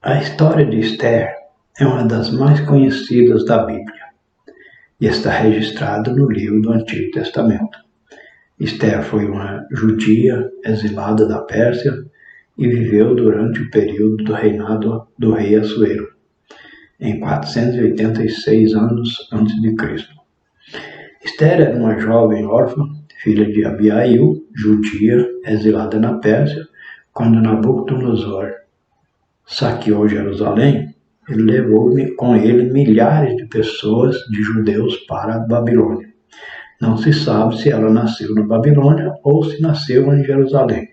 A história de Esther é uma das mais conhecidas da Bíblia e está registrada no livro do Antigo Testamento. Esther foi uma judia exilada da Pérsia e viveu durante o período do reinado do rei Assuero, em 486 anos antes de Cristo. Esther era uma jovem órfã, filha de Abiail, judia, exilada na Pérsia, quando Nabucodonosor saqueou Jerusalém. Ele levou com ele milhares de pessoas, de judeus, para a Babilônia. Não se sabe se ela nasceu na Babilônia ou se nasceu em Jerusalém.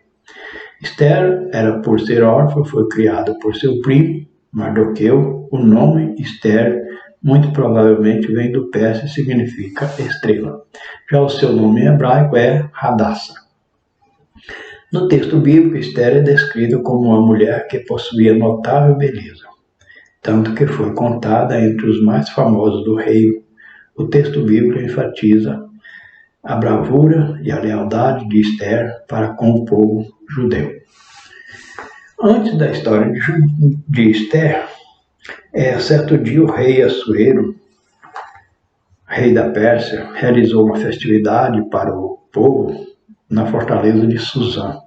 Esther, por ser órfã, foi criada por seu primo, Mardoqueu. O nome Esther muito provavelmente vem do persa e significa estrela. Já o seu nome em hebraico é Hadassah. No texto bíblico, Esther é descrita como uma mulher que possuía notável beleza, tanto que foi contada entre os mais famosos do reino. O texto bíblico enfatiza a bravura e a lealdade de Esther para com o povo judeu. Antes da história de Esther, certo dia o rei Assuero, rei da Pérsia, realizou uma festividade para o povo na fortaleza de Suzã.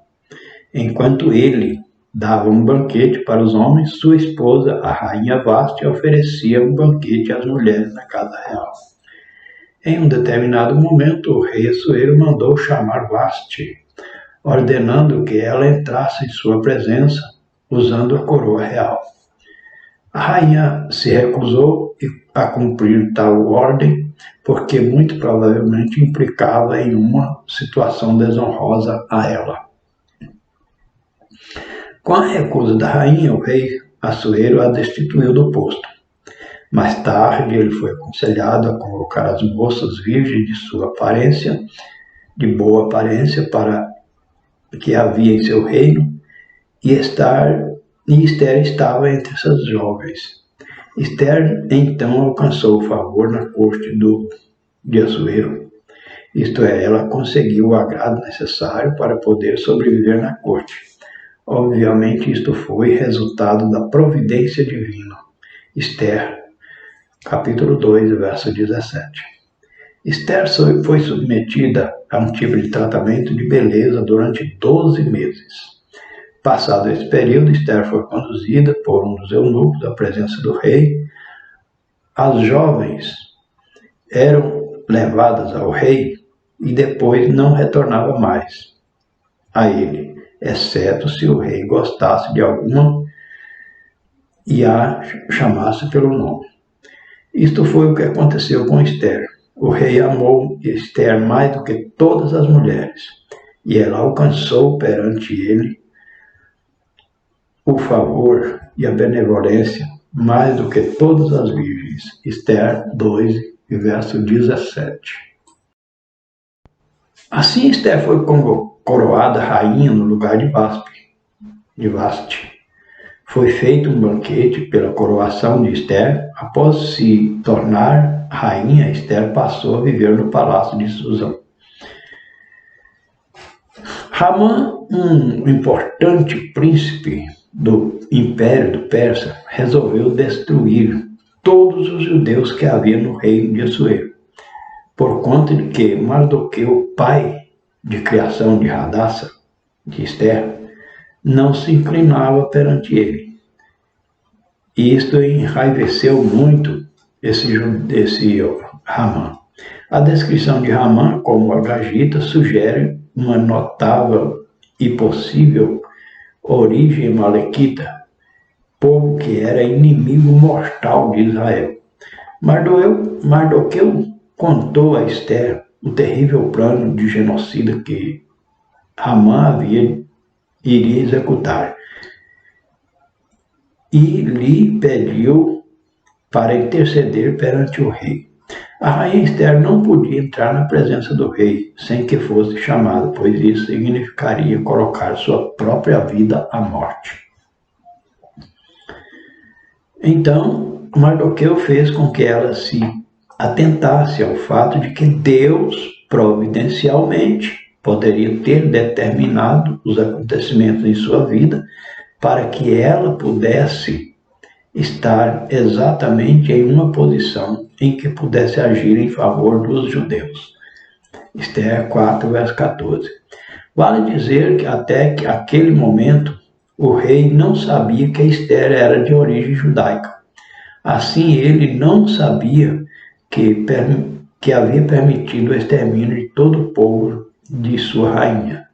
Enquanto ele dava um banquete para os homens, sua esposa, a rainha Vasti, oferecia um banquete às mulheres na casa real. Em um determinado momento, o rei Assuero mandou chamar Vasti, ordenando que ela entrasse em sua presença, usando a coroa real. A rainha se recusou a cumprir tal ordem, porque muito provavelmente implicava em uma situação desonrosa a ela. Com a recusa da rainha, o rei Assuero a destituiu do posto. Mais tarde, ele foi aconselhado a convocar as moças virgens de sua aparência, de boa aparência, para que havia em seu reino, e Esther estava entre essas jovens. Esther então alcançou o favor na corte de Assuero. Isto é, ela conseguiu o agrado necessário para poder sobreviver na corte. Obviamente, isto foi resultado da providência divina. Esther, capítulo 2, verso 17. Esther foi submetida a um tipo de tratamento de beleza durante 12 meses. Passado esse período, Esther foi conduzida por um dos eunucos à presença do rei. As jovens eram levadas ao rei e depois não retornavam mais a ele, exceto se o rei gostasse de alguma e a chamasse pelo nome. Isto foi o que aconteceu com Esther. O rei amou Esther mais do que todas as mulheres, e ela alcançou perante ele o favor e a benevolência mais do que todas as virgens. Esther 2, verso 17. Assim Esther foi coroada rainha no lugar de Vasti. Foi feito um banquete pela coroação de Esther. Após se tornar rainha, Esther passou a viver no palácio de Suzã. Ramã, um importante príncipe do Império do Persa, resolveu destruir todos os judeus que havia no reino de Assuero, por conta de que Mardoqueu, pai de criação de Hadassah, de Esther, não se inclinava perante ele. E isto enraiveceu muito esse Ramã. A descrição de Ramã como agagita sugere uma notável e possível origem malequita, povo que era inimigo mortal de Israel. Mardoqueu contou a Esther o terrível plano de genocida que Ramã iria executar e lhe pediu para interceder perante o rei. A rainha Esther não podia entrar na presença do rei sem que fosse chamada, pois isso significaria colocar sua própria vida à morte. Então, Mardoqueu fez com que ela se atentasse ao fato de que Deus, providencialmente, poderia ter determinado os acontecimentos em sua vida para que ela pudesse estar exatamente em uma posição em que pudesse agir em favor dos judeus. Esther 4, verso 14. Vale dizer que até que aquele momento o rei não sabia que Esther era de origem judaica. Assim, ele não sabia que havia permitido o extermínio de todo o povo de sua rainha.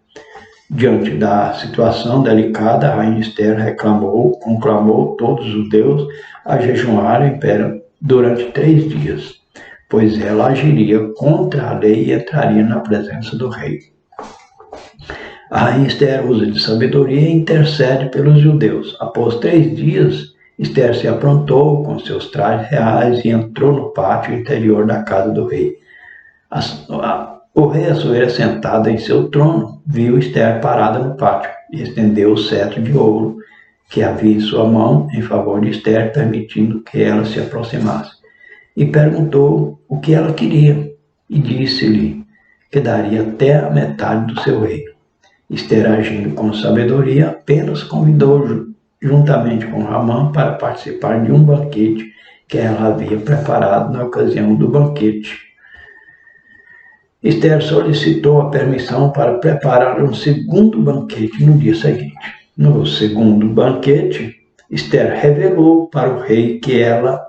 Diante da situação delicada, a rainha Esther conclamou todos os judeus a jejuarem durante 3 dias, pois ela agiria contra a lei e entraria na presença do rei. A rainha Esther usa de sabedoria e intercede pelos judeus. Após 3 dias, Esther se aprontou com seus trajes reais e entrou no pátio interior da casa do rei. O rei Assuero, sentado em seu trono, viu Esther parada no pátio e estendeu o cetro de ouro que havia em sua mão em favor de Esther, permitindo que ela se aproximasse. E perguntou o que ela queria, e disse-lhe que daria até a metade do seu reino. Esther, agindo com sabedoria, apenas convidou juntamente com Hamã para participar de um banquete que ela havia preparado na ocasião do banquete. Esther solicitou a permissão para preparar um segundo banquete no dia seguinte. No segundo banquete, Esther revelou para o rei que ela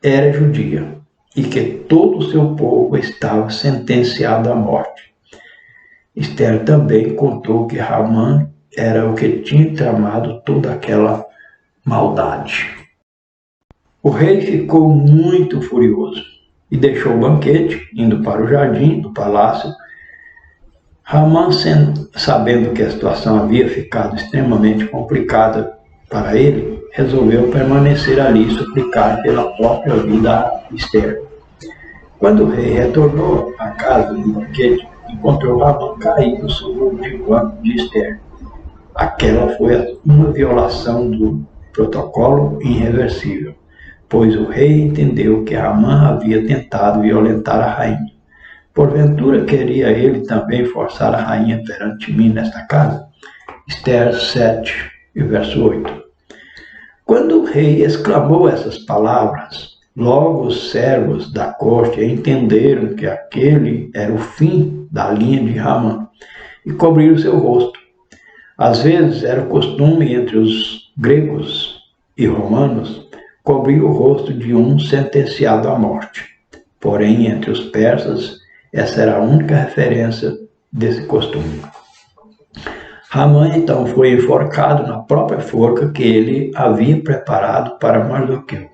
era judia e que todo o seu povo estava sentenciado à morte. Esther também contou que Hamã era o que tinha tramado toda aquela maldade. O rei ficou muito furioso e deixou o banquete, indo para o jardim do palácio. Hamã, sabendo que a situação havia ficado extremamente complicada para ele, resolveu permanecer ali e suplicar pela própria vida a Esther. Quando o rei retornou à casa do banquete, encontrou Hamã caído sobre o divã de Esther. Aquela foi uma violação do protocolo irreversível, pois o rei entendeu que Hamã havia tentado violentar a rainha. Porventura queria ele também forçar a rainha perante mim nesta casa? Esther 7, verso 8. Quando o rei exclamou essas palavras, logo os servos da corte entenderam que aquele era o fim da linha de Hamã e cobriram seu rosto. Às vezes era costume entre os gregos e romanos cobrir o rosto de um sentenciado à morte. Porém, entre os persas, essa era a única referência desse costume. Hamã então foi enforcado na própria forca que ele havia preparado para Mardoqueu.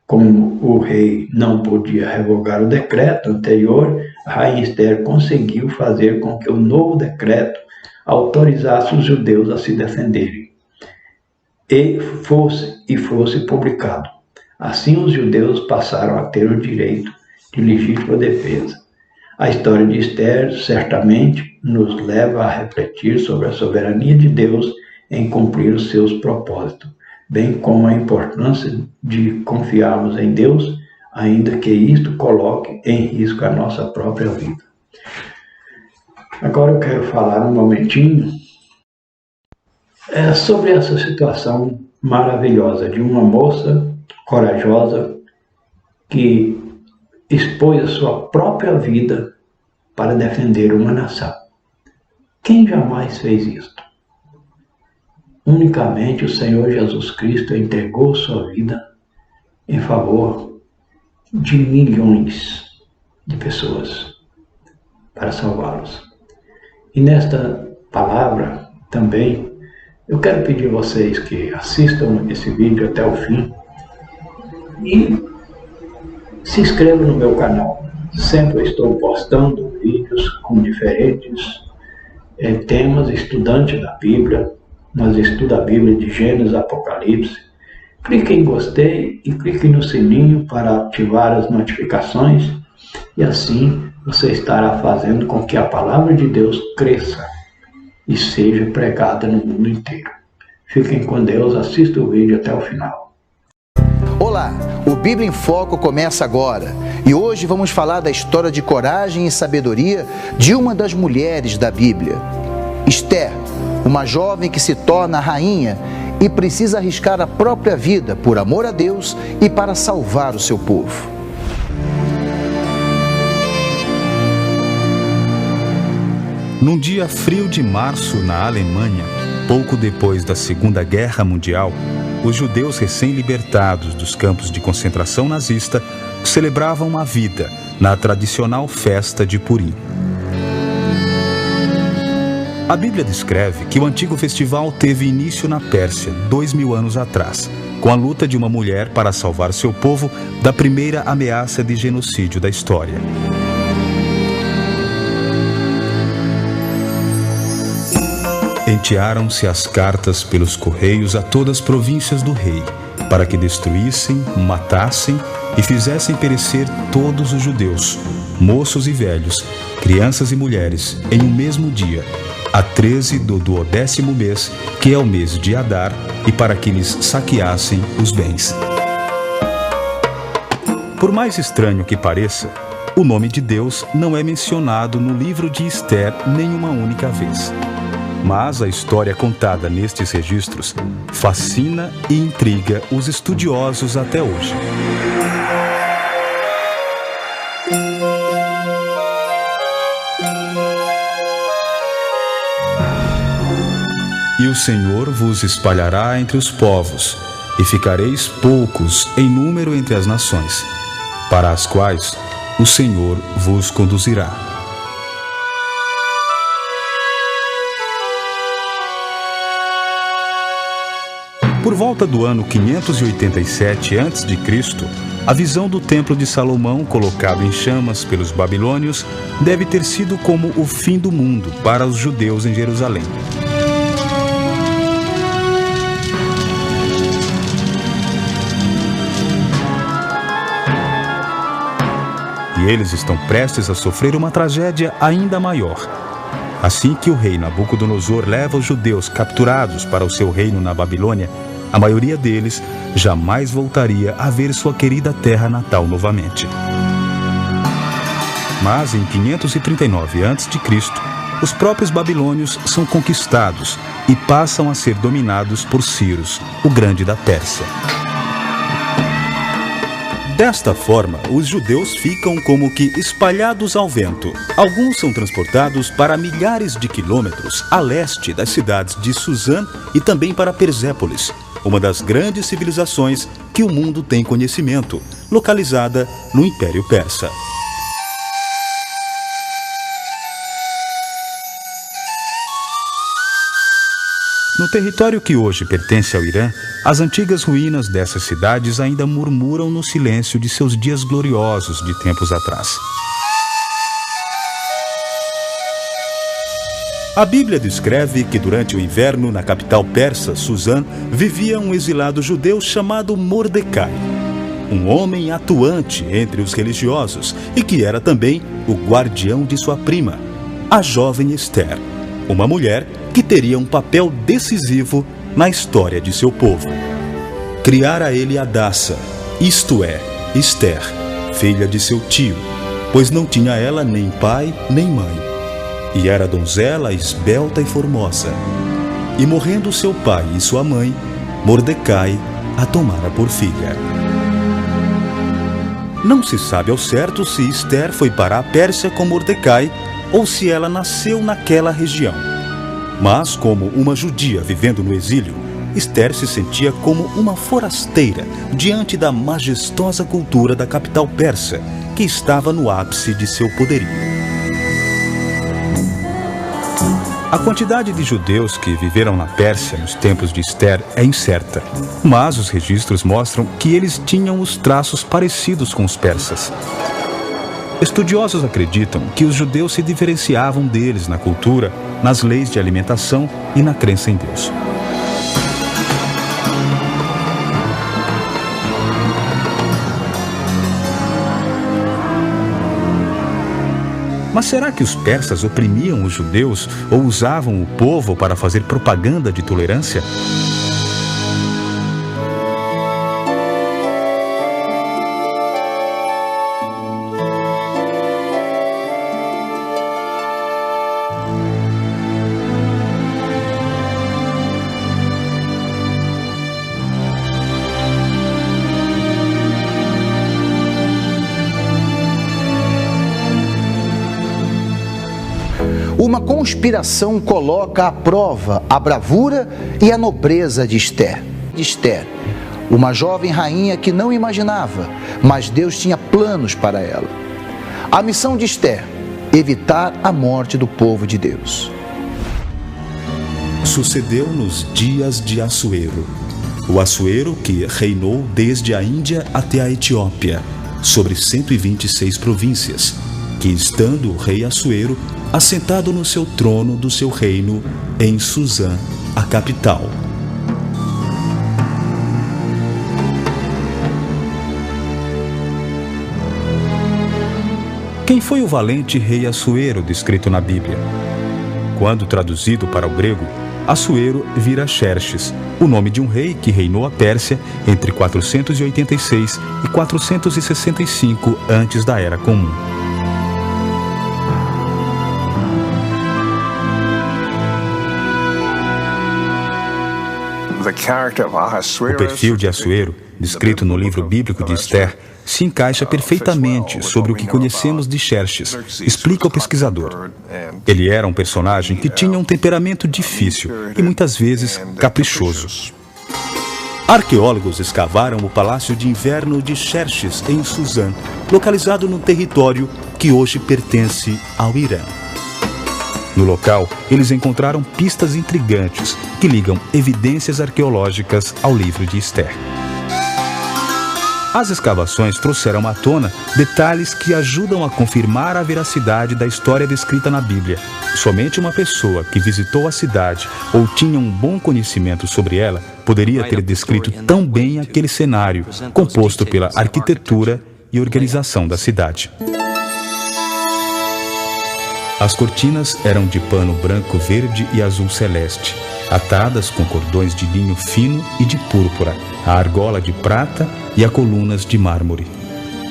Como o rei não podia revogar o decreto anterior, a rainha Esther conseguiu fazer com que o novo decreto autorizasse os judeus a se defenderem e fosse publicado. Assim, os judeus passaram a ter o direito de legítima defesa. A história de Esther certamente nos leva a refletir sobre a soberania de Deus em cumprir os seus propósitos, bem como a importância de confiarmos em Deus, ainda que isto coloque em risco a nossa própria vida. Agora eu quero falar um momentinho sobre essa situação maravilhosa de uma moça corajosa que expôs a sua própria vida para defender uma nação. Quem jamais fez isto? Unicamente o Senhor Jesus Cristo entregou sua vida em favor de milhões de pessoas para salvá-los. E nesta palavra também eu quero pedir a vocês que assistam esse vídeo até o fim e se inscrevam no meu canal. Sempre estou postando vídeos com diferentes temas, estudante da Bíblia, mas estudo a Bíblia de Gênesis, Apocalipse. Clique em gostei e clique no sininho para ativar as notificações e assim você estará fazendo com que a palavra de Deus cresça e seja pregada no mundo inteiro. Fiquem com Deus, assista o vídeo até o final. Olá, o Bíblia em Foco começa agora e hoje vamos falar da história de coragem e sabedoria de uma das mulheres da Bíblia. Esther, uma jovem que se torna rainha e precisa arriscar a própria vida por amor a Deus e para salvar o seu povo. Num dia frio de março na Alemanha, pouco depois da Segunda Guerra Mundial, os judeus recém-libertados dos campos de concentração nazista celebravam a vida na tradicional festa de Purim. A Bíblia descreve que o antigo festival teve início na Pérsia 2000 anos atrás, com a luta de uma mulher para salvar seu povo da primeira ameaça de genocídio da história. Entearam-se as cartas pelos correios a todas as províncias do rei, para que destruíssem, matassem e fizessem perecer todos os judeus, moços e velhos, crianças e mulheres, em um mesmo dia, a 13 do 12º mês, que é o mês de Adar, e para que lhes saqueassem os bens. Por mais estranho que pareça, o nome de Deus não é mencionado no livro de Ester nenhuma única vez. Mas a história contada nestes registros fascina e intriga os estudiosos até hoje. E o Senhor vos espalhará entre os povos, e ficareis poucos em número entre as nações, para as quais o Senhor vos conduzirá. Por volta do ano 587 a.C., a visão do Templo de Salomão, colocado em chamas pelos babilônios, deve ter sido como o fim do mundo para os judeus em Jerusalém. E eles estão prestes a sofrer uma tragédia ainda maior. Assim que o rei Nabucodonosor leva os judeus capturados para o seu reino na Babilônia, a maioria deles jamais voltaria a ver sua querida terra natal novamente. Mas em 539 a.C., os próprios babilônios são conquistados e passam a ser dominados por Ciro, o Grande da Pérsia. Desta forma, os judeus ficam como que espalhados ao vento. Alguns são transportados para milhares de quilômetros a leste das cidades de Suzã e também para Persépolis, uma das grandes civilizações que o mundo tem conhecimento, localizada no Império Persa. No território que hoje pertence ao Irã, as antigas ruínas dessas cidades ainda murmuram no silêncio de seus dias gloriosos de tempos atrás. A Bíblia descreve que durante o inverno na capital persa, Suzã, vivia um exilado judeu chamado Mordecai, um homem atuante entre os religiosos e que era também o guardião de sua prima, a jovem Ester, uma mulher que teria um papel decisivo na história de seu povo. Criara ele Hadassa, isto é, Ester, filha de seu tio, pois não tinha ela nem pai nem mãe, e era donzela esbelta e formosa. E morrendo seu pai e sua mãe, Mordecai a tomara por filha. Não se sabe ao certo se Ester foi para a Pérsia com Mordecai ou se ela nasceu naquela região. Mas, como uma judia vivendo no exílio, Ester se sentia como uma forasteira diante da majestosa cultura da capital persa, que estava no ápice de seu poderio. A quantidade de judeus que viveram na Pérsia nos tempos de Ester é incerta, mas os registros mostram que eles tinham os traços parecidos com os persas. Estudiosos acreditam que os judeus se diferenciavam deles na cultura, nas leis de alimentação e na crença em Deus. Mas será que os persas oprimiam os judeus ou usavam o povo para fazer propaganda de tolerância? uma conspiração coloca à prova a bravura e a nobreza de Esther. Uma jovem rainha que não imaginava, mas Deus tinha planos para ela. A missão de Esther: evitar a morte do povo de Deus. Sucedeu nos dias de Assuero, o Assuero que reinou desde a Índia até a Etiópia, sobre 126 províncias, que estando o rei Assuero assentado no seu trono do seu reino em Suzã, a capital. Quem foi o valente rei Assuero descrito na Bíblia? Quando traduzido para o grego, Assuero vira Xerxes, o nome de um rei que reinou a Pérsia entre 486 e 465 antes da Era Comum. O perfil de Assuero, descrito no livro bíblico de Esther, se encaixa perfeitamente sobre o que conhecemos de Xerxes, explica o pesquisador. Ele era um personagem que tinha um temperamento difícil e muitas vezes caprichoso. Arqueólogos escavaram o Palácio de Inverno de Xerxes em Suzã, localizado no território que hoje pertence ao Irã. No local, eles encontraram pistas intrigantes que ligam evidências arqueológicas ao livro de Esther. As escavações trouxeram à tona detalhes que ajudam a confirmar a veracidade da história descrita na Bíblia. Somente uma pessoa que visitou a cidade ou tinha um bom conhecimento sobre ela poderia ter descrito tão bem aquele cenário, composto pela arquitetura e organização da cidade. As cortinas eram de pano branco, verde e azul celeste, atadas com cordões de linho fino e de púrpura, a argola de prata e a colunas de mármore.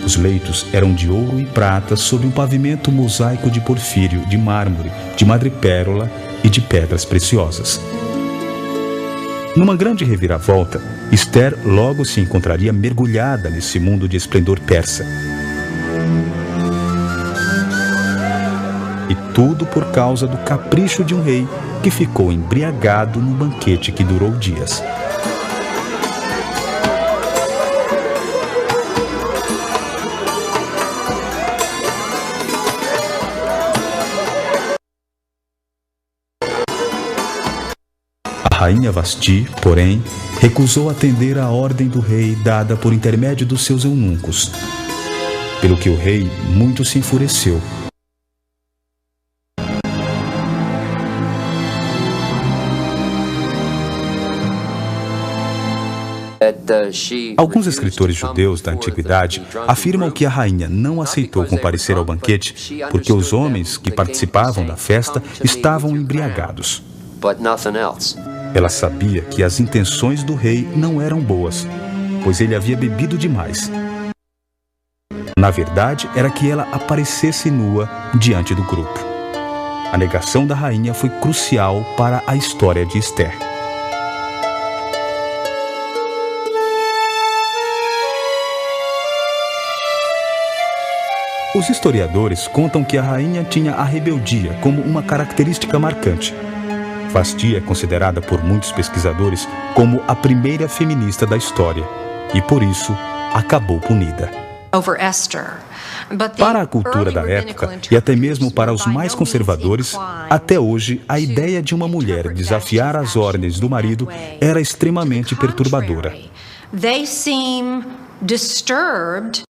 Os leitos eram de ouro e prata sob um pavimento mosaico de porfírio, de mármore, de madrepérola e de pedras preciosas. Numa grande reviravolta, Esther logo se encontraria mergulhada nesse mundo de esplendor persa. E tudo por causa do capricho de um rei que ficou embriagado num banquete que durou dias. A rainha Vasti, porém, recusou atender à ordem do rei dada por intermédio dos seus eunucos, pelo que o rei muito se enfureceu. Alguns escritores judeus da antiguidade afirmam que a rainha não aceitou comparecer ao banquete porque os homens que participavam da festa estavam embriagados. Ela sabia que as intenções do rei não eram boas, pois ele havia bebido demais. Na verdade, era que ela aparecesse nua diante do grupo. A negação da rainha foi crucial para a história de Esther. Os historiadores contam que a rainha tinha a rebeldia como uma característica marcante. Vasti é considerada por muitos pesquisadores como a primeira feminista da história e, por isso, acabou punida. Para a cultura da época e até mesmo para os mais conservadores, até hoje a ideia de uma mulher desafiar as ordens do marido era extremamente perturbadora. They seem disturbed